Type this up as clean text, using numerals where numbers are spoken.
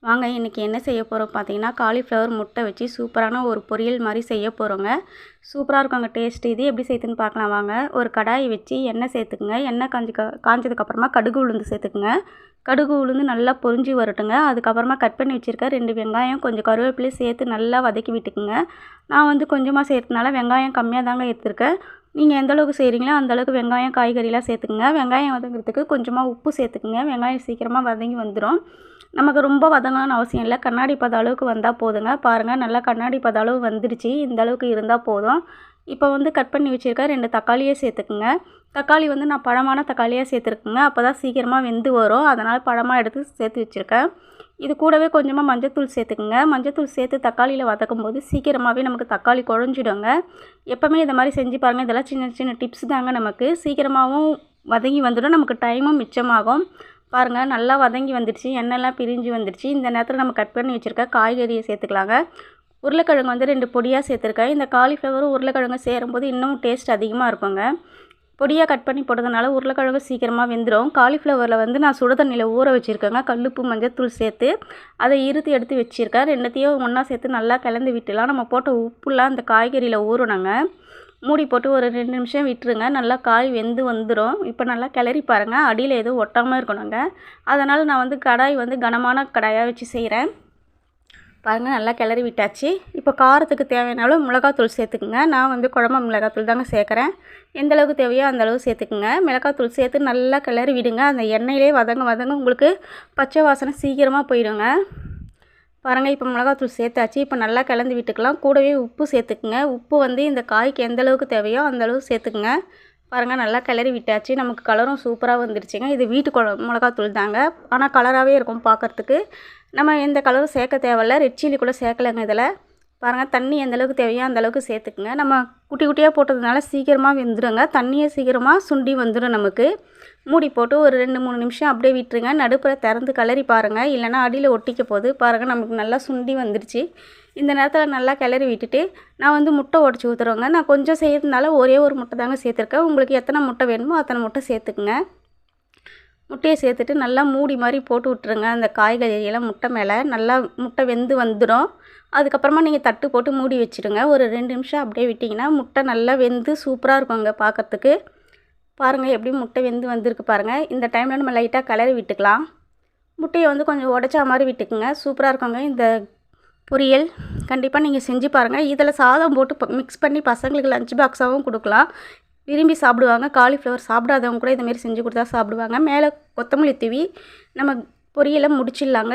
வாங்க இன்றைக்கி என்ன செய்ய போகிறோம் பார்த்தீங்கன்னா, காலிஃப்ளவர் முட்டை வச்சு சூப்பரான ஒரு பொரியல் மாதிரி செய்ய போகிறோங்க. சூப்பராக இருக்குங்க டேஸ்ட். இது எப்படி செய்யுதுன்னு பார்க்கலாம் வாங்க. ஒரு கடாய் வச்சு எண்ணெய் சேர்த்துக்குங்க. எண்ணெய் காஞ்சதுக்கப்புறமா கடுகு உளுந்து சேர்த்துக்குங்க. கடுகு உளுந்து நல்லா பொரிஞ்சு வரட்டுங்க. அதுக்கப்புறமா கட் பண்ணி வச்சுருக்க 2 வெங்காயம், கொஞ்சம் கருவேப்பிலை சேர்த்து நல்லா வதக்கி விட்டுக்குங்க. நான் வந்து கொஞ்சமாக சேர்த்தனால வெங்காயம் கம்மியாக தாங்க எடுத்துருக்கேன். நீங்கள் எந்த அளவுக்கு செய்கிறீங்களோ அந்தளவுக்கு வெங்காயம், காய்கறிலாம் சேர்த்துக்குங்க. வெங்காயம் வதங்கிறதுக்கு கொஞ்சமாக உப்பு சேர்த்துக்குங்க. வெங்காயம் சீக்கிரமாக வதங்கி வந்துடும். நமக்கு ரொம்ப வதங்கணும்னு அவசியம் இல்லை. கண்ணாடி பத அளவுக்கு வந்தால் போதுங்க. பாருங்கள், நல்லா கண்ணாடி பத அளவு வந்துடுச்சு. இந்த அளவுக்கு இருந்தால் போதும். இப்போ வந்து கட் பண்ணி வச்சுருக்க 2 தக்காளியே சேர்த்துக்குங்க. தக்காளி வந்து நான் பழமான தக்காளியாக சேர்த்துருக்குங்க. அப்போ தான் சீக்கிரமாக வெந்து வரும். அதனால் பழமாக எடுத்து சேர்த்து வச்சுருக்கேன். இது கூடவே கொஞ்சமாக மஞ்சத்தூள் சேர்த்துக்குங்க. மஞ்சத்தூள் சேர்த்து தக்காளியில் வதக்கும் போது சீக்கிரமாகவே நமக்கு தக்காளி குழஞ்சிடுங்க. எப்போவுமே இந்த மாதிரி செஞ்சு பாருங்கள். இதெல்லாம் சின்ன சின்ன டிப்ஸ் தாங்க. நமக்கு சீக்கிரமாகவும் வதங்கி வந்துடும். நமக்கு டைமும் மிச்சமாகும். பாருங்கள், நல்லா வதங்கி வந்துடுச்சு. எண்ணெய்லாம் பிரிஞ்சு வந்துடுச்சு. இந்த நேரத்தில் நம்ம கட் பண்ணி வச்சுருக்க காய்கறியை சேர்த்துக்கலாங்க. உருளைக்கிழங்கு வந்து 2 பொடியாக சேர்த்துருக்கேன். இந்த காலிஃப்ளவரும் உருளைக்கிழங்கு சேரும்போது இன்னும் டேஸ்ட் அதிகமாக இருக்குங்க. பொடியாக கட் பண்ணி போட்டதுனால உருளைக்கிழங்கு சீக்கிரமாக வெந்துடும். காலிஃப்ளவரில் வந்து நான் சுடு தண்ணியில் ஊற வச்சுருக்கேங்க. கல்லுப்பு, மஞ்சத்தூள் சேர்த்து அதை இருத்து எடுத்து வச்சுருக்கேன். 2த்தையும் ஒன்றா சேர்த்து நல்லா கலந்து விட்டுலாம். நம்ம போட்ட உப்புலாம் அந்த காய்கறியில் ஊறணுங்க. மூடி போட்டு ஒரு 2 நிமிஷம் விட்டுருங்க. நல்லா காய் வெந்து வந்துடும். இப்போ நல்லா கிளறி பாருங்கள். அடியில் எதுவும் ஒட்டாமல் இருக்கணுங்க. அதனால் நான் வந்து கடாய் வந்து கனமான கடாயாக வச்சு செய்கிறேன். பாருங்கள், நல்லா கிளறி விட்டாச்சு. இப்போ காரத்துக்கு தேவையான அளவு மிளகாத்தூள் சேர்த்துக்குங்க. நான் வந்து குழம்பு மிளகாத்தூள் தாங்க சேர்க்குறேன். எந்த அளவுக்கு தேவையோ அந்த அளவு சேர்த்துக்குங்க. மிளகாத்தூள் சேர்த்து நல்லா கிளறி விடுங்க. அந்த எண்ணெயிலே வதங்க உங்களுக்கு பச்சை வாசனை சீக்கிரமாக போயிடுங்க. பாருங்கள், இப்போ மிளகாத்தூள் சேர்த்தாச்சு. இப்போ நல்லா கலந்து விட்டுக்கலாம். கூடவே உப்பு சேர்த்துக்குங்க. உப்பு வந்து இந்த காய்க்கு எந்த அளவுக்கு தேவையோ அந்த அளவு சேர்த்துக்குங்க. பாருங்கள், நல்லா கிளறி விட்டாச்சு. நமக்கு கலரும் சூப்பராக வந்துடுச்சுங்க. இது வீட்டு மிளகாத்தூள் தாங்க. ஆனால் கலராகவே இருக்கும் பார்க்குறதுக்கு. நம்ம எந்த கலரும் சேர்க்க தேவையில்ல. ரெட் சில்லி கூட சேர்க்கலைங்க இதில். பாருங்கள், தண்ணி எந்த அளவுக்கு தேவையோ அந்த அளவுக்கு சேர்த்துக்குங்க. நம்ம குட்டி குட்டியாக போட்டதுனால சீக்கிரமாக வெந்துடுங்க. தண்ணியை சீக்கிரமாக சுண்டி வந்துடும் நமக்கு. மூடி போட்டு ஒரு 2-3 நிமிஷம் அப்படியே விட்டுருங்க. நடுப்புற திறந்து கிளறி பாருங்கள். இல்லைனா அடியில் ஒட்டிக்க போகுது. பாருங்கள், நமக்கு நல்லா சுண்டி வந்துடுச்சு. இந்த நேரத்தில் நல்லா கிளறி விட்டுட்டு நான் வந்து முட்டை உடச்சி ஊற்றுறேங்க. நான் கொஞ்சம் செய்கிறதுனால ஒரே ஒரு முட்டை தாங்க சேர்த்துருக்கேன். உங்களுக்கு எத்தனை முட்டை வேணுமோ அத்தனை முட்டை சேர்த்துக்குங்க. முட்டையை சேர்த்துட்டு நல்லா மூடி மாதிரி போட்டு விட்டுருங்க. அந்த காய்கறியெல்லாம் முட்டை மேலே நல்லா முட்டை வெந்து வந்துடும். அதுக்கப்புறமா நீங்கள் தட்டு போட்டு மூடி வச்சுடுங்க. ஒரு 2 நிமிஷம் அப்படியே விட்டிங்கன்னா முட்டை நல்லா வெந்து சூப்பராக இருக்குங்க பார்க்குறதுக்கு. பாருங்கள், எப்படி முட்டை வெந்து வந்திருக்கு பாருங்கள். இந்த டைமில் நம்ம லைட்டாக கிளறி விட்டுக்கலாம். முட்டையை வந்து கொஞ்சம் உடச்சா மாதிரி விட்டுக்குங்க. சூப்பராக இருக்குங்க இந்த பொரியல். கண்டிப்பாக நீங்கள் செஞ்சு பாருங்கள். இதில் சாதம் போட்டு மிக்ஸ் பண்ணி பசங்களுக்கு லஞ்ச் பாக்ஸாகவும் கொடுக்கலாம். விரும்பி சாப்பிடுவாங்க. காலிஃப்ளவர் சாப்பிடாதவங்க கூட இந்தமாரி செஞ்சு கொடுத்தா சாப்பிடுவாங்க. மேலே கொத்தமல்லி தூவி நம்ம பொரியலை முடிச்சிடலாங்க.